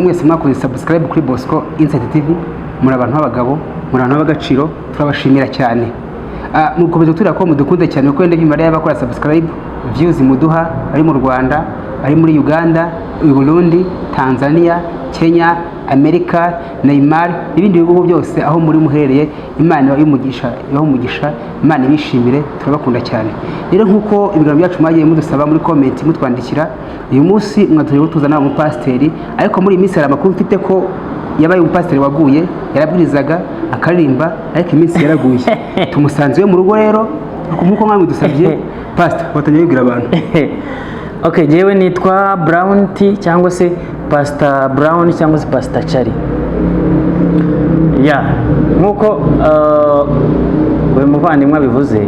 mwese mwakoze subscribe kuri Bosco Insight TV, muri abantu b'abagabo, muri abantu b'agaciro, turabashimira cyane. Mukomeze turira ko mudukunde cyane kuko ndege imara y'abakora subscribe, views muduha ari mu Rwanda, ari muri Uganda, Burundi, Tanzania, Kenya, Amerika, Neymar n'ibindi bihugu byose aho muri muhereye. Imana y'umugisha Imana ibishimire, turabakunda cyane. Rero nkuko ibiganiro byacu mwagiye mudusaba muri comment mutwandikira, uyu munsi mwatuje tuzana mu pasiteri, ariko muri iminsi hari amakuru mfite ko yabaye umupasiteri waguye, yarabwirizaga akaririmba ariko iminsi yaraguye. Tumusanze mu rugo rero nkuko mwami dusabye pastor watangiye kugira abantu. Okay, jewe nitwa Brown T cyangwa se Pastor Brown cyangwa se Pastor Chari. Nkuko we muvandimwe abivuze,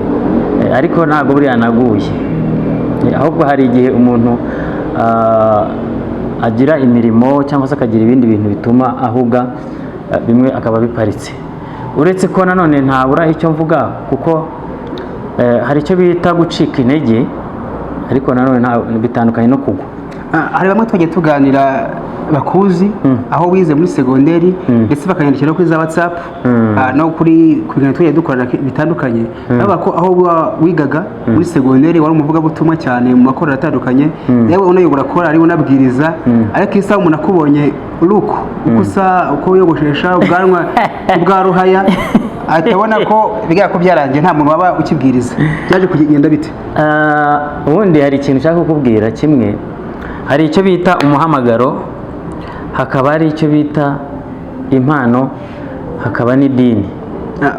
ariko ntabwo buri yanaguye. Ahubwo hari igihe umuntu agira imirimo cyangwa se akagira ibindi bintu bituma ahuga, bimwe akaba biparitse. Uretse ko nanone ntabura icyo mvuga kuko hari icyo bita gucika intege, ariko nanone bitandukanye no kugwa. Hari bamwe twagiye tuganira bakuzi aho wize muri segonderi ndetse bakanyandikira kuri za WhatsApp no kuri kugira twagiye dukorana bitandukanye, ko aho wigaga muri segonderi wari umuvuga butumwa cyane mu makorera atandukanye, yewe unayobora kora ari unabwiriza, ariko isa umuntu akubonye uko usa uko yogoshesha ubwanwa bwa ruhaya atabona ko biga ko byarangiye nta muntu waba ukibwiriza. Byaje kugenda bite? Ubundi hari ikintu nshaka kukubwira kimwe. Hari icyo bita umuhamagaro, hakaba hari icyo bita impano, hakaba n'idini.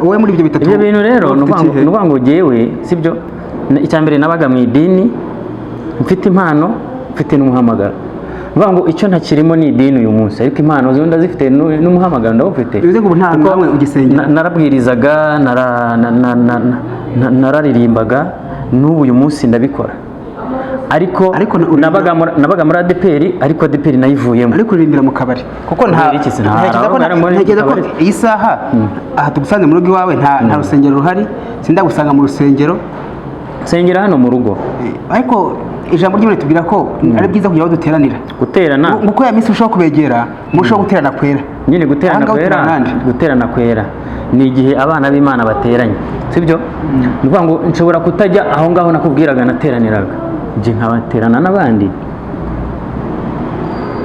Wowe muri ibyo bitatu? Ibyo bintu rero nuvuga ngo jewe sibyo, icyambere nabaga mu idini, mfite impano, mfite n'umuhamagaro. Nuvuga ngo icyo ntakirimo ni idini uyu munsi, ariko impano zo ndazifite n'umuhamagaro ndabufite. Bivuze ngo nta namwe ugisengera? Narabwirizaga, nararirimbaga, n'ubu uyu munsi ndabikora. Ariko nabaga muri ADPR, ariko ADPR nayivuyemo. Ariko uririmbira mu kabari kuko ntekereza ko iyi saha aha tugusanze mu rugo iwawe nta rusengero ruhari, sindagusanga mu rusengero. Nsengera hano mu rugo. Ariko ijambo ry'Imana tubwira ko ari byiza kugira aho duteranira. Guterana nguko ya minsi ushobora kubegera, mushobora guterana kwera. Nyine guterana kwera ni igihe abana b'Imana bateranye, sibyo? Nuvuga ngo nshobora kutajya aho ngaho nakubwiraga nateraniraga, nje nkabaterana n'abandi.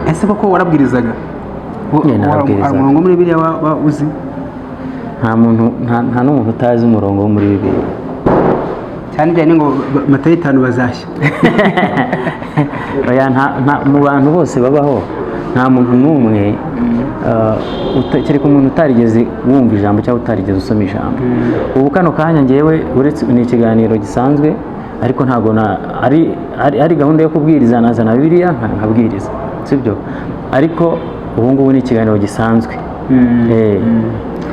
Ese koko warabwirizaga? Narabwirizaga. Umurongo muri Bibiliya uzi? Nta n'umuntu utazi umurongo wo muri Bibiliya. Cyane cyane ngo Matayo 5 bazashya. Mu bantu bose babaho nta muntu n'umwe kereka umuntu utarigeze wumva ijambo cyangwa utarigeze usoma ijambo. Ubu kano kanya ngewe uretse ni ikiganiro gisanzwe, ariko ntabwo ari gahunda yo kubwiriza nazana Bibiliya nkabwiriza, sibyo? Ariko ubu ngubu ni ikiganiro gisanzwe.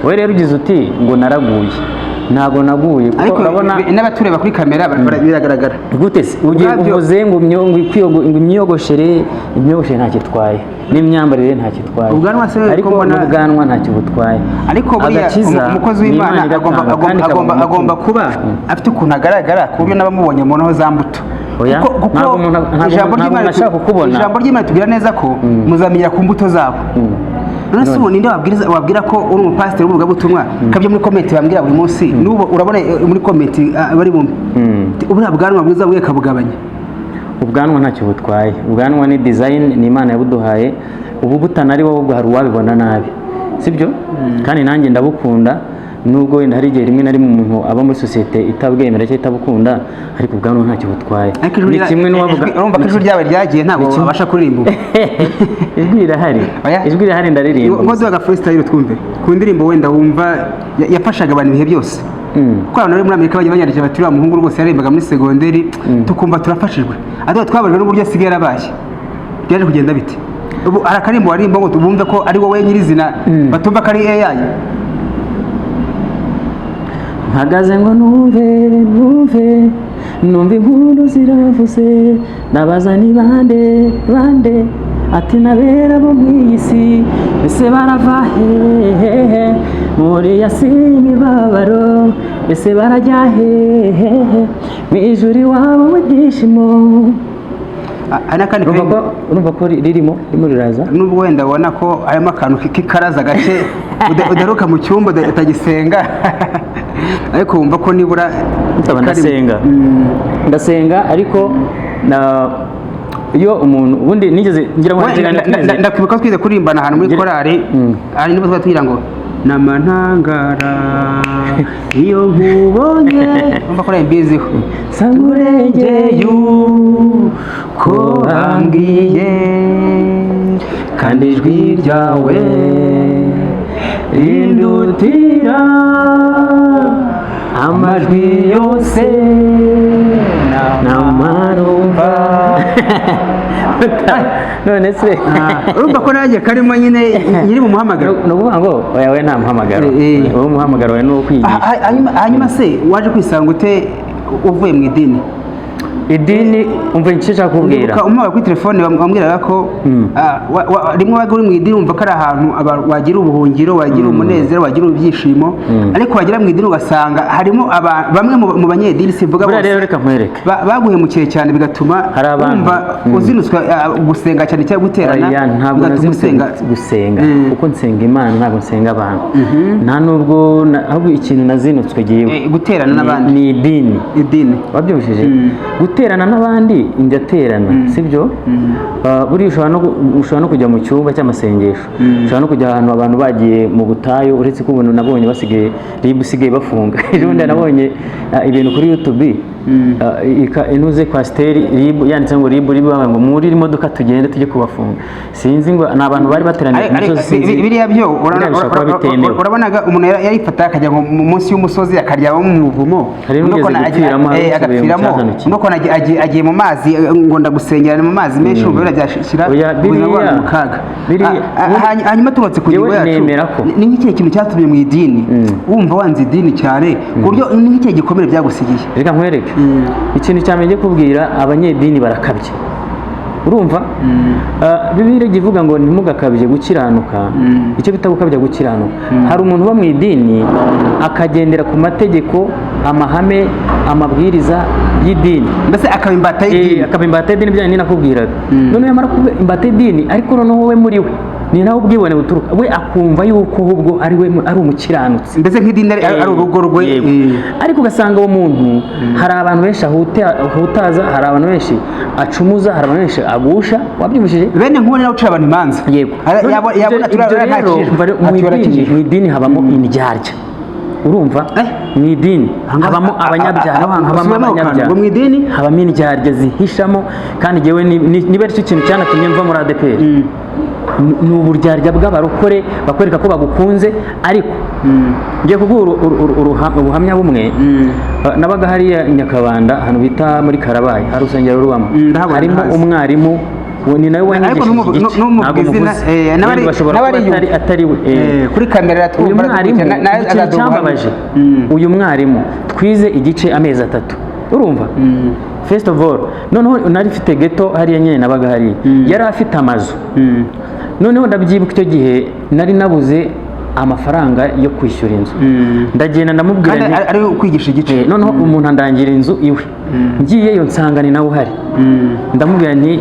We rero ugize uti ngo naraguye, ntabwo naguye kuko urabona n'abatureba kuri kamera biragaragara. Gute se ugiye kuvuze ngo imyogoshere ntacyo itwaye, n'imyambarire ntacyo itwaye, ariko n'ubwanwa ntacyo butwaye. Ariko buriya umukozi w'Imana agomba kuba afite ukuntu agaragara ku buryo n'abamubonye mu ntaho za mbuto. Ijambo ry'Imana tubwira neza ko muzamenyera ku mbuto zabo. None se ninde wabwira ko uri umupasiteri w'ubuvuga butumwa kabyo muri comment bambwira buri munsi, n'ubu urabona muri comment bari bumwe ubura bwanwa bwiza bwe kabugabanya? Ubwanwa ntacyo butwaye, ubwanwa ni design, ni Imana yabuduhaye. Ubu butanari wowe ubwo hari uwabibona nabi, sibyo? Kandi nanjye ndabukunda, nubwo wenda hari igihe rimwe na rimwe umuntu aba muri societe itabwemera cyangwa itabukunda, ariko ubwanwa ntacyo butwaye. Ni kimwe n'uwavuga urumva ko ijwi ryawe ryagiye ntabwo abasha kuririmba. Ijwi rirahari ndaririmba. Ngo duhaga freestyle twumve ku ndirimbo wenda wumva yafashaga abantu ibihe byose. Kuko abantu muri Amerika banyandikira bati uriya muhungu rwose yarimbaga muri segonderi, tukumva turafashijwe. Ariko twabajwe n'uburyo asigaye yarabaye. Byaje kugenda bite? Ubu arakarimbo warimba ngo tubumve ko ari wowe nyirizina, batumva ko ari AI. Mpagaze ngo numve inkuru ziravuze, nabaza ni bande ati nabera bo mw'iyi si, ese barava hehe muri ya si imibabaro, ese barajya hehe mu ijuru iwabo mu byishimo. n'akandi urumva ko ririmo riraza nubwo wenda ubona ko harimo akantu k'ikaraza gace udaruka mu cyumba utagisenga ariko wumva ko nibura ndasenga ariko iyo umuntu ubundi nigeze ngira ngo ndakwibuka twize kurimbana ahantu muri korari hari niba twatwira ngo namantangara iyo nkubonye umva ko mbiziho sangurengeye ko ambwiye kandi ijwi ryawe rindutira amajwi yose namarumva none se urumva ko nanjye karimo nyine nyiri mu muhamagaro ni ukuvuga ngo oya nta muhamagaro wowe umuhamagaro wawe ni uwo kwigisha hanyuma se waje kwisanga ute uvuye mu idini umva icyo nshaka kubwira umubara kuri telefone wambwiraga ko rimwe waga uri mu idini wumva ko ari ahantu wagira ubuhungiro wagira umunezero wagira ibyishimo ariko wagera mu idini ugasanga harimo bamwe mu banyedini simvuga bose rero reka nkwereke baguhemukiye cyane bigatuma wumva uzinutswe gusenga cyane cyangwa guterana ntabwo gusenga kuko nsenga Imana ntabwo nsenga abantu nta nubwo ahubwo ikintu nazinutswe giye guterana n'abandi ni idini wabyumvishije guterana n'abandi ndaterana sibyo buri ushobora no kujya mu cyumba cy'amasengesho ushobora no kujya ahantu abantu bagiye mu butayu uretse ko ubuntu nabonye basigaye bafunga ejo bundi nabonye ibintu kuri YouTube inuze kwasiteri yanditse ngo ribu ngo muri imodoka tugende tujye kubafunga sinzi ngo ni abantu bari bateraniye ku musozi biriya byo urabonaga umuntu yarifata akajya munsi y'umusozi akaryama mu muvumo agapfiramo nuko agiye mu mazi ngo ndagusengera mu mazi menshi ubwo byashyira ubuzima bwawe mu kaga hanyuma tubatse ku ngingo yacu ni nk'ikihe kintu cyatumye mu idini wumva wanze idini cyane ku buryo ni nk'ikihe gikomere byagusigiye reka nkwereke ikintu cyamenye ngiye kubwira abanyedini barakabye urumva Bibiliya ivuga ngo ntimugakabye gukiranuka icyo bita gukabya gukiranuka hari umuntu uba mu idini akagendera ku mategeko amahame amabwiriza y'idini mbese akaba imbata y'idini bijyanye n'inakubwiraga noneho yamara kuba imbata y'idini ariko noneho wowe muri we ni nawe ubwibone buturuka we akumva yuko ahubwo ari umukiranutsi mbese nk'idini ari urugo rwe ariko ugasanga uwo muntu hari abantu benshi ahutaza hari abantu benshi acumuza hari abantu benshi agusha wabyumvishije bene nk'uwo nawe ucira abantu imanza yego mu idini habamo indyarya urumva mu idini habamo abanyabyaha mu idini habamo indyarya zihishamo kandi yewe niba ari cyo kintu cyanatumye mva muri ADPR ni uburyarya bw'abarokore bakwereka ko bagukunze ariko ngiye kuguha ubuhamya bumwe nabaga hariya Nyakabanda ahantu bita muri Karabayi hari urusengero rubamo harimo umwarimu ni nawe wanyigishije igice ntabwo muvuze n'abandi bashobora kuba atari we kuri kamera uyu mwarimu ikintu cyambabaje uyu mwarimu twize igice amezi 3 urumva first of all noneho nari mfite ghetto hariya nyine nabaga hariya yari afite amazu noneho ndabyibuka icyo gihe nari nabuze amafaranga yo kwishyura inzu ndagenda ndamubwira nti ari kwigisha igice noneho umuntu andangira inzu iwe ngiyeyo nsangane nawe uhari ndamubwira nti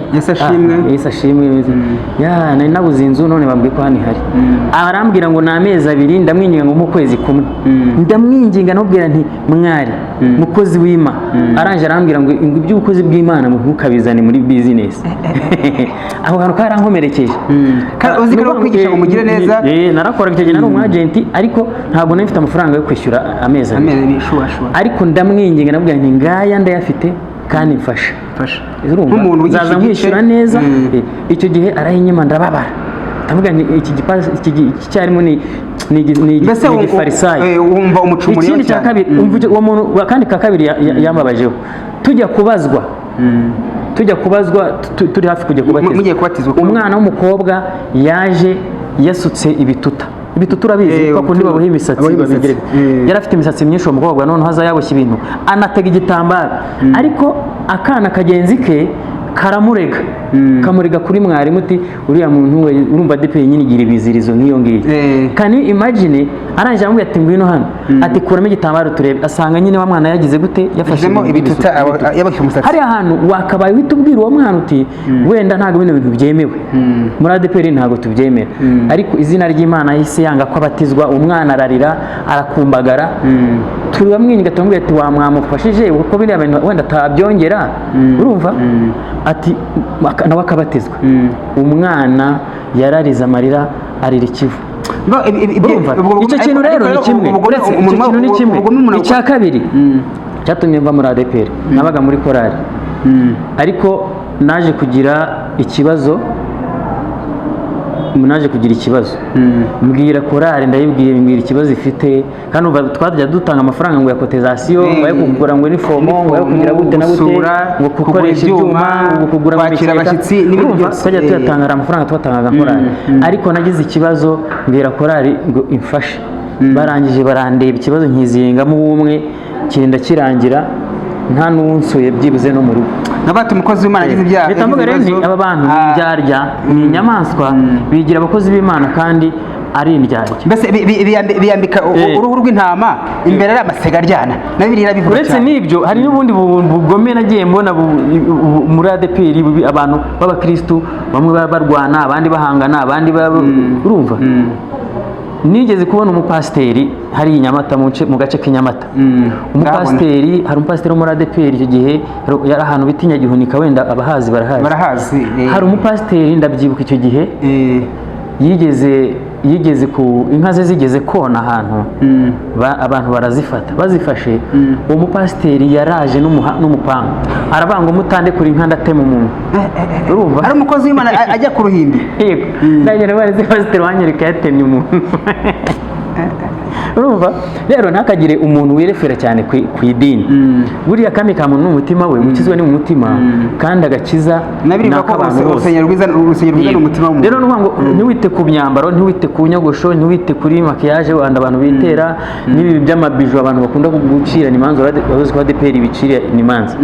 Yesu ashimwe nari nabuze inzu none bambwiye ko hano ihari arambwira ngo ni amezi 2 ndamwinginga ngo mu kwezi kumwe ndamwinginga namubwira nti mwari mukozi w'Imana aranje arambwira ngo iby'ubukozi bw'Imana ntukabizane muri business aho hantu karankomerekeje uzi ko kwigisha ngo mugire neza narakora icyo gihe nari umwagenti ariko ntabwo nari mfite amafaranga yo kwishyura amezi 2 ariko ndamwinginga namubwira nti ngaya ndayafite kandi mfasha nk'umuntu uzaza nkwishyura neza icyo gihe arayinyima ndababara ndavuga nti iki cyarimo ni igifarisayo wumva umucumuri ikindi cya kabiri uwo muntu kandi ka kabiri yambabajeho tujya kubazwa turi hafi kujya kubatizwa umwana w'umukobwa yaje yasutse ibituta urabizi kuko ndi babuhe imisatsi yari afite imisatsi myinshi uwo mukobwa noneho haza yaboshye ibintu anatega igitambaro ariko akana kagenzi ke karamurega kamurega kuri mwarimu uti uriya muntu we urumva ADEPR nyine igira ibizirizo nk'iyo ngiyo can you imagine arangije amubwira ati ngwino hano ati kuramo igitambaro turebe asanga nyine wa mwana yagize gute yafashemo ibituta yabashye umusatsi hari ahantu wakabaye uhita ubwira uwo mwana uti wenda ntabwo bino bintu byemewe muri ADEPR ntabwo tubyemera ariko izina ry'Imana yise yanga ko abatizwa umwana ararira arakumbagara turabamwinga tumubwira ati wa mwamufashije uko biriya bintu wenda atabyongera urumva ati nawe akabatizwa umwana yararize amarira arira ikivu icyo kintu rero ni kimwe icyo kintu ni kimwe icya kabiri cyatumye mva muri ADEPR nabaga muri korali ariko naje kugira ikibazo mbwira korali ndayibwiye mbwira ikibazo ifite kandi twajya dutanga amafaranga ngo ya kotizasiyo ngo yo kugura ngo inifomo ngo yo kugira gute na gute ngo gukoresha ibyuma ngo kugura abashyitsi n'ibindi byose twajya tuyatanga amafaranga twatangaga korali ariko nagize ikibazo mbwira korali ngo imfashe barangije barandeba ikibazo nkizingamo ubumwe kirinda kirangira nta n'uwunsuye byibuze no mu rugo nabati umukozi w'Imana agize ibyaha bitambuga rero ni aba bantu byarya ni inyamaswa bigira abakozi b'Imana kandi ari indyarya mbese biyambika uruhu rw'intama imbere ari amasega aryana na Bibiliya bivuga uretse n'ibyo hari n'ubundi bugome nagiye mbona muri ADEPR abantu b'abakristu bamwe barwana abandi bahangana abandi urumva nigeze kubona umupasiteri hari Nyamata mu gace k'inyamata umupasiteri hari umupasiteri wo muri ADEPR icyo gihe yari ahantu bita Nyagihunika wenda abahazi barahazi hari umupasiteri ndabyibuka icyo gihe yigeze ku inka ze zigeze kona ahantu abantu barazifata bazifashe uwo mupasiteri yaraje n'umupanga arabanga umutande kuri inka ndatema umuntu urumva ari umukozi w'Imana ajya ku ruhimbi yego ndagera bari pasiteri wanyereka yatemye umuntu urumva rero ntakagire umuntu wirefera cyane ku idini buriya kami ka muntu n'umutima we mukizwe ni mu mutima kandi agakiza n'abantu bose urusengero rwiza n'umutima w'umuntu rero nuvuga ngo ntiwite ku myambaro ntiwite ku nyogosho ntiwite kuri makiyaje wanda abantu bitera n'ibi by'amabiju abantu bakunda gucira imanza bavuze ko ADEPR bicira imanza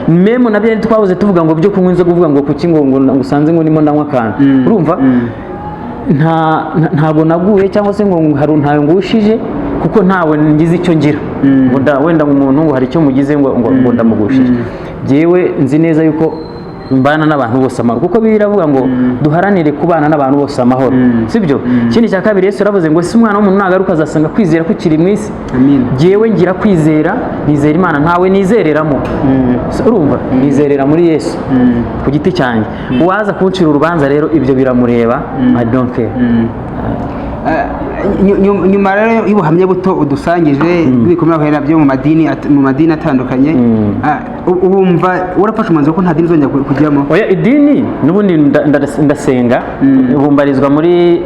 memo nabyo twabuze tuvuga ngo byo kunywa inzoga uvuga ngo kuki ngo usanze ngo ndimo ndanywa akantu urumva ntabwo naguye cyangwa se ngo hari ntayo ngushije kuko ntawe ngize icyo ngira wenda umuntu ngo hari icyo mugize ngo ndamugushije jewe nzi neza yuko mbana n'abantu bose amahoro kuko biravuga ngo duharanire kubana n'abantu bose amahoro sibyo ikindi cya kabiri Yesu yaravuze ngo si umwana w'umuntu nagaruka azasanga kwizera ko kiri mu isi jewe ngira kwizera nizera Imana ntawe nizereramo urumva nizerera muri Yesu ku giti cyanjye uwaza kuncira urubanza rero ibyo biramureba I don't care nyuma rero y'ubuhamya buto udusangije n'ibikomere nabyo mu madini atandukanye wumva urafashe umwanzuro ko nta dini uzongera kujyamo oya idini n'ubundi ndasenga bumbarizwa muri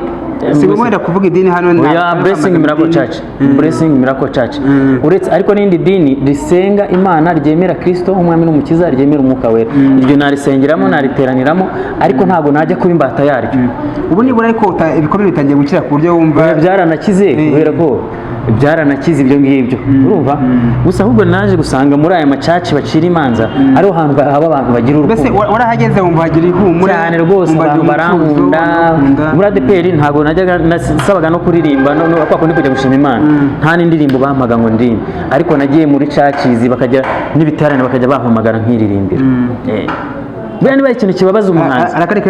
wenda kuvuga idini hano oya Blessing Miracle Church uretse ariko n'indi dini risenga Imana ryemera Kristo umwami n'umukiza ryemera umwuka wera iryo narisengeramo nariteraniramo ariko ntabwo najya kuba imbata yaryo ubu nibura ariko ibikomere bitangiye gukira ku buryo wumva byaranakize kubera ko byaranakize ibyo ngibyo urumva gusa ahubwo naje gusanga muri aya macaci bacira imanza ariho hantu haba abantu bagira urukundo mbese warahageze wumva hagira ihumure cyane rwose abantu barankunda muri ADEPR ntabwo najyaga nasabaga no kuririmba no kwa kundi kujya gushima Imana nta n'indirimbo bampaga ngo ndirimbe ariko nagiye muri cacizi bakajya n'ibiterane bakajya bampamagara nkiririmbira bene niba ikintu kibabaza umuhanzi arakareka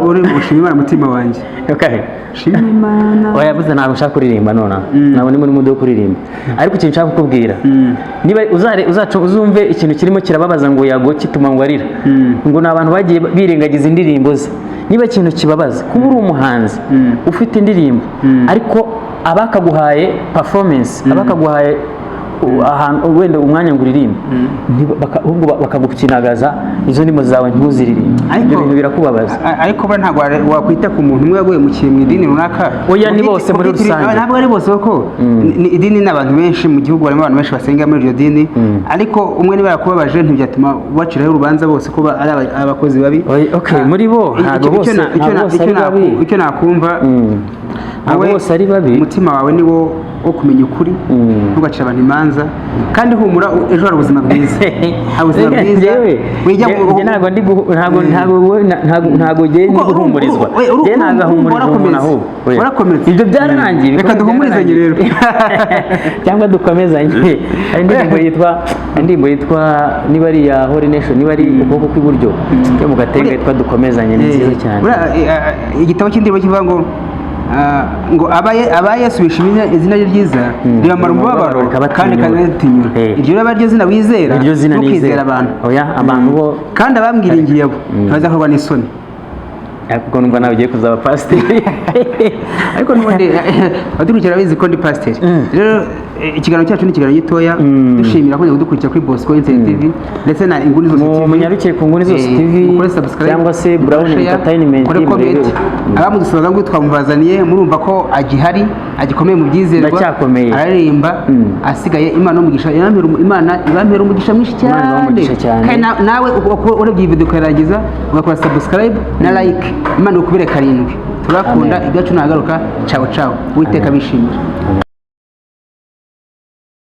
uri gushima Imana mutima wanjye okay shima Imana oya buze ntabwo nshaka kuririmba none ntabwo ni muri mudo wo kuririmba ariko ikintu nshaka kukubwira niba uzumve ikintu kirimo kirababaza ngo yago kituma ngo arira ngo n'abantu bagiye birengagiza indirimbo ze niba ikintu kibabaza kuba uri umuhanzi ufite indirimbo ariko abakaguhaye performance abakaguhaye ahantu wenda umwanya ngo uririmbe bakagukinagaza izo ndimo zawe ntuziririmbe ibyo bintu birakubabaza ariko ba ntabwo wakwita ku muntu umwe yaguye mu kintu mu idini runaka oya ni bose muri rusange ntabwo ari bose kuko idini n'abantu benshi mu gihugu harimo abantu benshi basenga muri iryo dini ariko umwe niba yakubabaje ntibyatuma baciraho urubanza bose ko ari abakozi babi okay muri bo ntabwo bose ari babi icyo nakumva abo bose ari babi umutima wawe ni wo kumenya ukuri ntugacira abantu imanza kandi humura ejo hari ubuzima bwiza ubuzima bwiza ntabwo ngiye guhumurizwa njye ntagahumuriza umuntu ahubwo ibyo byararangiye reka duhumurizanye rero cyangwa dukomezanye hari indirimbo yitwa niba ari iya Holy Nation niba ari ukuboko kw'iburyo yo mu Gatenga yitwa dukomezanye ni nziza cyane igitabo cy'indirimbo kivuga ngo aba Yesu bishimira izina rye ryiza ribamara umubabaro kandi kanatinyura iryo raba ryo zina wizera ntukizera abantu bo kandi abamwiringiye abo ntibazakorwa n'isoni kuko numva nawe ugiye kuzaba pasiteri ariko n'ubundi abadukurikira bizi ko ndi pasiteri rero ikiganiro cyacu ni ikiganiro gitoya dushimira ko kudukurikira kuri Bosco Internet TV ndetse na Inguni Zose TV munyarukire ku Nguni Zose TV cyangwa se Brown Entertainment abamudusabaga ngo twamubazaniye murumva ko agihari agikomeye mu byizerwa aririmba asigaye Imana umugisha Imana ibambera umugisha mwinshi cyane nawe urebye video ukarangiza ugakora subscribe na like Imana ukubire karindwi turakunda ibyacu nagaruka ciao ciao witeka bishimira